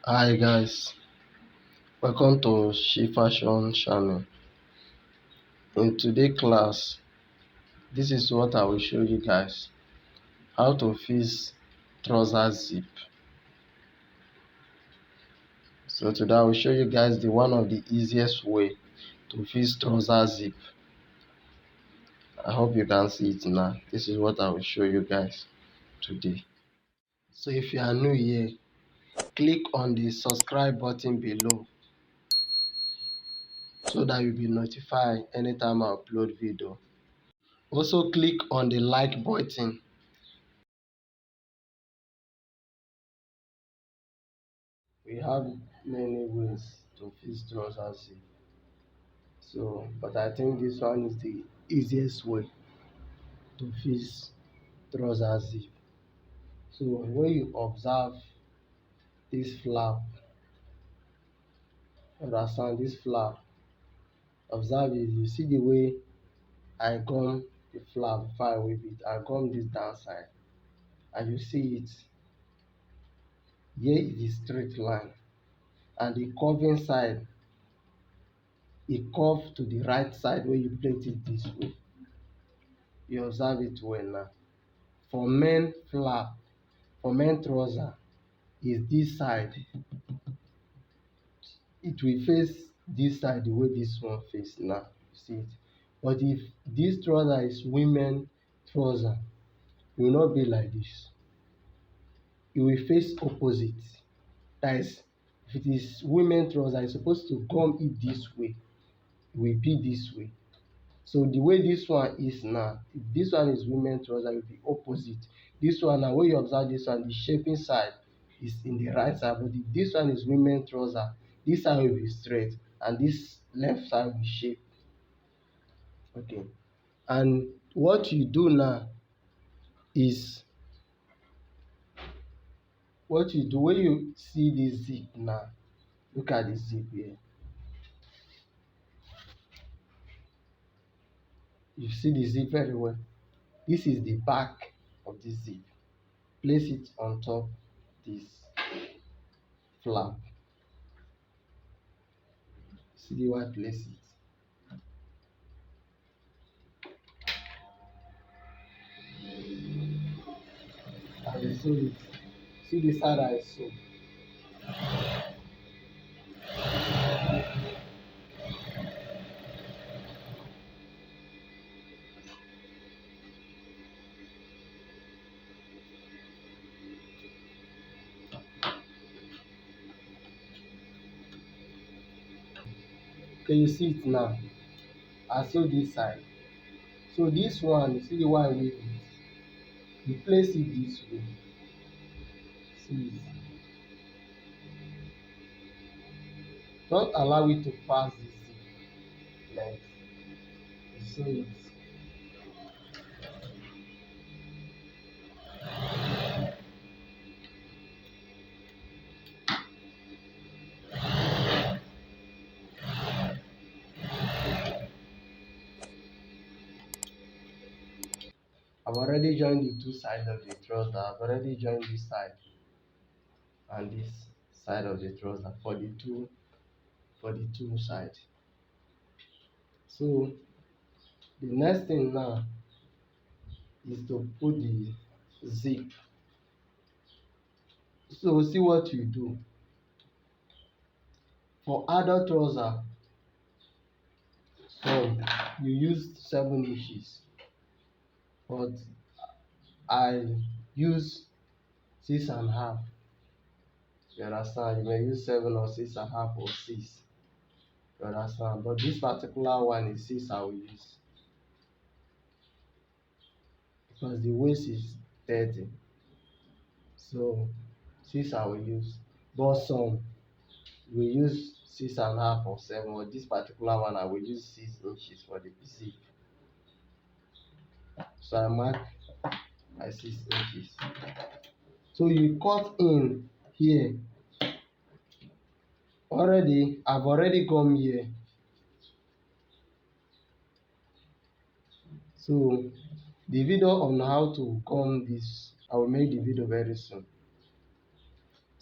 Hi guys, welcome to chi-fashoin channel. In today's class, this is what I will show you guys: how to fix trouser zip. So today I will show you guys the one of the easiest way to fix trouser zip. I hope you can see it now. This is what I will show you guys today. So if you are new here, click on the subscribe button below so that you'll be notified anytime I upload video. Also click on the like button. We have many ways to fix trouser zip. But I think this one is the easiest way to fix trouser zip. So when you observe this flap, understand this flap, observe it, you see the way I gum the flap before I wave it. I gum this down side, and you see it. Here is the straight line, and the curving side, it curve to the right side when you plate it this way. You observe it well now. For men flap, for men trouser, is this side. It will face this side the way this one face now. You see it. But if this trouser is women trouser, it will not be like this. It will face opposite. That is, if it is women trouser, it's supposed to come it this way. It will be this way. So the way this one is now, if this one is women trouser, it will be opposite. This one now, when you observe this one, the shaping side is in the right side. But if this one is women trouser, this side will be straight and this left side will be shaped. Okay. And what you do now is, what you do when you see this zip now, look at the zip here. You see the zip very well. This is the back of the zip. Place it on top this flap. See the way I place it. I will sew it. See the side I sew. Can you see it now? I sew this side. So this one, see the way I weave it. You place it this way. See it. Don't allow it to pass this zip length. You sew it. I've already joined the two sides of the trouser. I've already joined this side and this side of the trouser for the two sides. So the next thing now is to put the zip. So see what you do. For adult trouser, so you use 7 inches, but I use 6.5. You understand? You may use 7 or 6.5 or 6. You understand? But this particular one is 6 I will use because the waist is 30. So 6 I will use. But some will use 6.5 or 7. But this particular one I will use 6 inches for the zip. So I mark my 6 inches. So you cut in here. I've already come here. So the video on how to comb this, I will make the video very soon.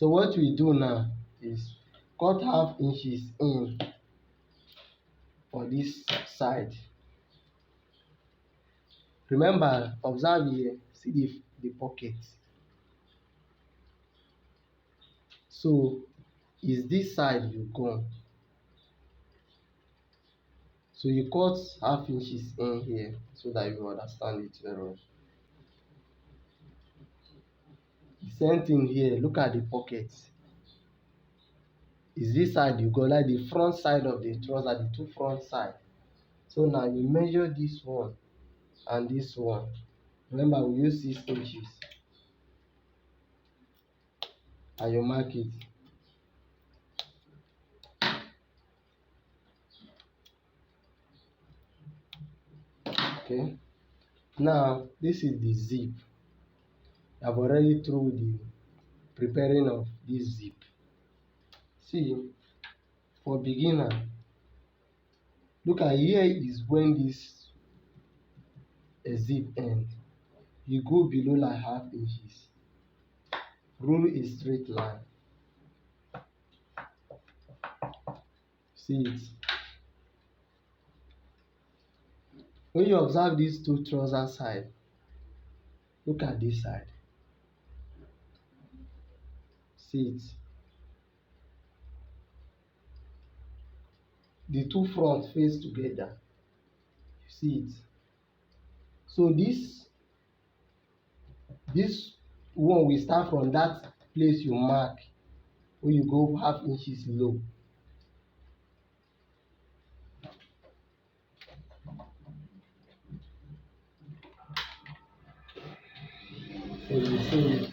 So what we do now is cut half inches in for this side. Remember, observe here, see the pocket. So is this side you come. So you cut half inches in here so that you understand it very well. The same thing here, look at the pocket. Is this side you go, like the front side of the trouser, the two front side. So now you measure this one and this one. Remember, we use 6 inches and you mark it. Okay. Now this is the zip. I've already through the preparing of this zip. See, for beginner, look at here is when this zip end. You go below like half inches. Rule a straight line. See it. When you observe these two trouser side, look at this side. See it. The two front face together. You see it. So this one will start from that place you mark when you go half inches low. So you see it.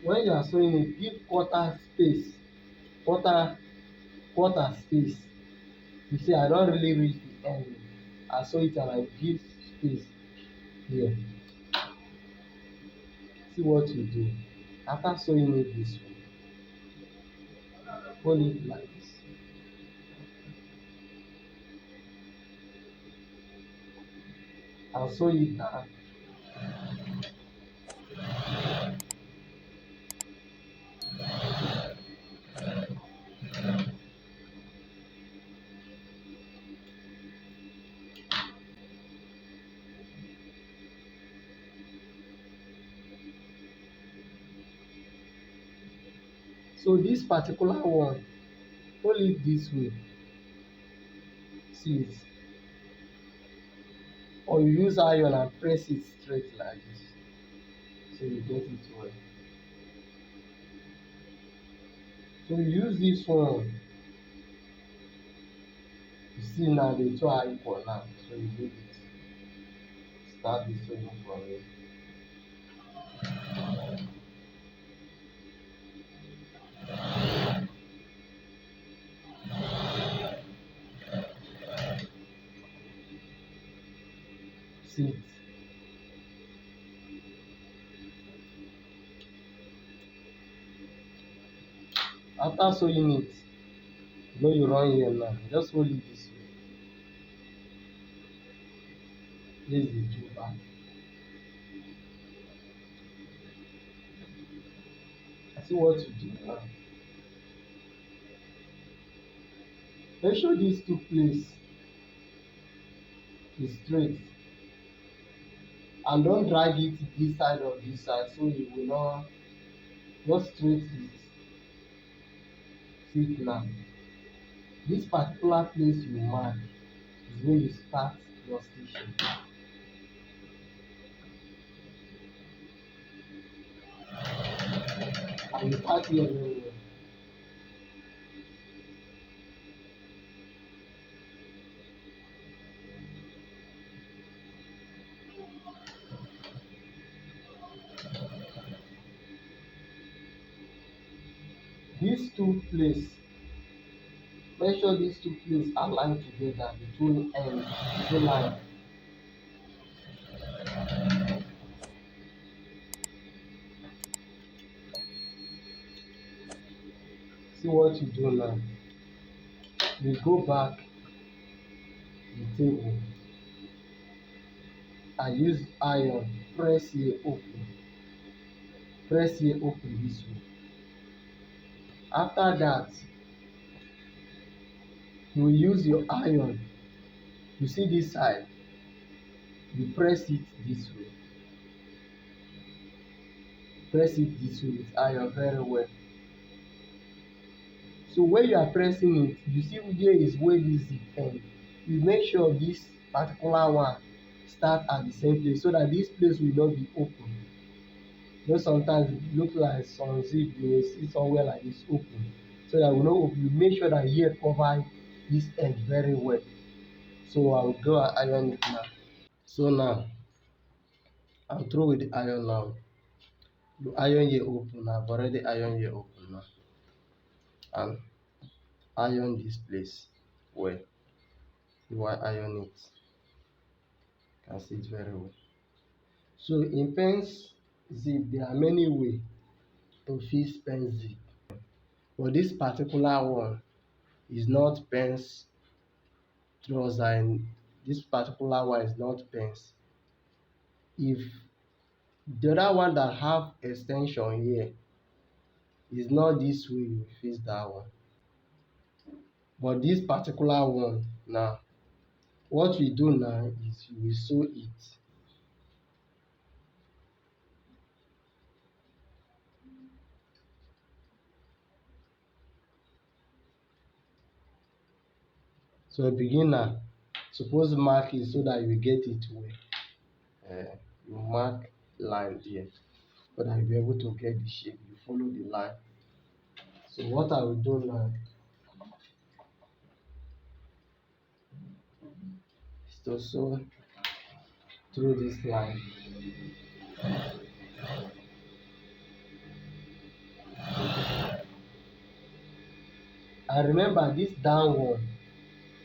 When you are sewing it, give quarter space. Quarter space. You see, I don't really reach the end. I sew it and I give space here. See what you do. After sewing it this way, hold it like this. And sew it down. So this particular one, hold it this way. See it. Or you use iron and press it straight like this. So you get it well. So you use this one. You see now the two are equal now. So you leave it. Start the sewing from here. See it. After sewing it, you run here now. Just hold it this way. Place the two back. See what you do now. Make sure these two places is straight. And don't drag it this side or this side so you will not just straight it. See it now. This particular place you mark is where you start your stitching. And you start here very well. These two places, make sure these two places align together, the two ends, the two lines. See what you do now. You go back the table and use iron press here open, press here open this way. After that, you will use your iron. You see this side, you press it this way, press it this way with iron very well. So when you are pressing it, you see where is where this zip end. You make sure this particular one start at the same place so that this place will not be open. You know, sometimes it look like some zip you will see somewhere like this open. So that we know you make sure that here cover this end very well. So I will go and iron it now. So now I'll throw with the iron now. The iron here open. I've already iron here open now. And iron this place well. You I iron it. You can see it very well. So in pens zip, there are many ways to fix pen zip. But this particular one is not pens trouser, and this particular one is not pens. If the other one that have extension here is not this way, you fix that one. But this particular one now, what we do now is we sew it. So a beginner suppose mark it so that you get it well. You mark line there so that you'll be able to get the shape. You follow the line. So what I will do now is to sew through this line. And remember this down one,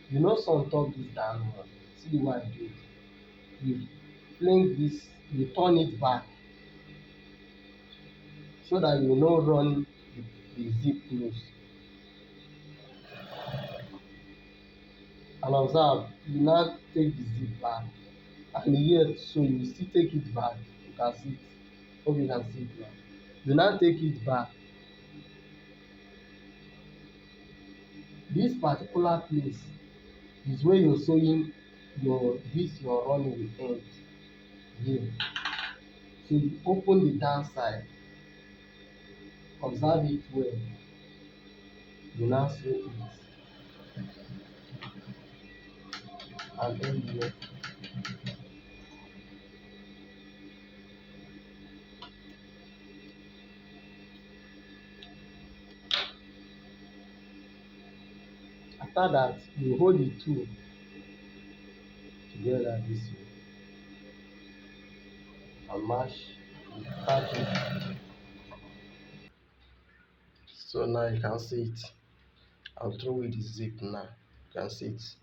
you no some top this down one. See the one I do it. You fling this, you turn it back so that you no run the zip close. And observe, you now take the zip back. And here so you still take it back. You can see it. Hope you can see it now. You now take it back. This particular place is where you're sewing your running will end here. So you open the down side, observe it well. You now sew it and end here. After that, you hold the two together this way and mash the fabric. So now you can see it. I'll throw with the zip now. You can see it.